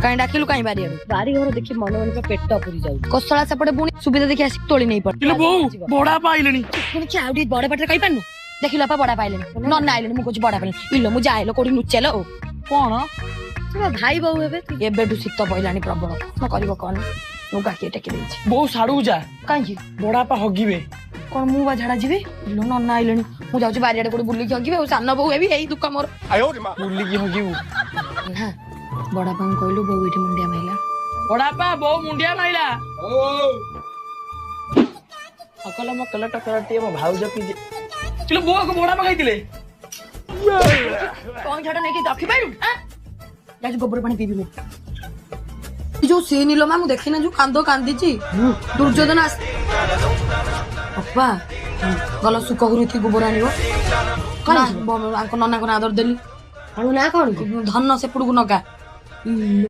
कहीं डाकिलु कहीं बारी बारी घर देखि मन मन पेट पुरी जाऊ कोसला सेपटे पुणी सुविधा देखि आसी तोली नहीं पड़ किलो बो बड़ा पाइलेनी पुणी चाउडी बड़े बाटे कहि पानु देखिलो आपा बड़ा पाइलेनी नन्ना आइलेनी मु कुछ बड़ा पाइलेनी इलो मु जाइलो कोडी नुचेलो कोन भाई बहु एबे एबेडु शीत पइलानी प्रबल न करिवो कोन नु गाकी टेकी देछि बो साडू जा कांजी बड़ा पा हगिबे कोन मु बा झाडा जिबे इलो नन्ना आइलेनी मु जाउची बारियाडे कोडी बुल्ली हगिबे ओ सान्न बहु एबी एई दुका मोर बुल्ली की हगिबू ना बड़ा पांग कहलु बहु इठी मुंडिया माइला बड़ा पा बो मुंडिया माइला अकल मकल टकरटी मो भाउज की किलो बो को बड़ा पा खाइतिले कौन झाडा नहीं कि रखि पाइलु जाज गोबर पानी पीबी मु जो से नीलो मा मु देखि ना जो कांदो कांदी छी दुर्योधन आस अप्पा गल सुक गुरुथि गोबर आनिबो कना आंको नन्ना को आदर देली अणु ना कोन धन से पुडु नगा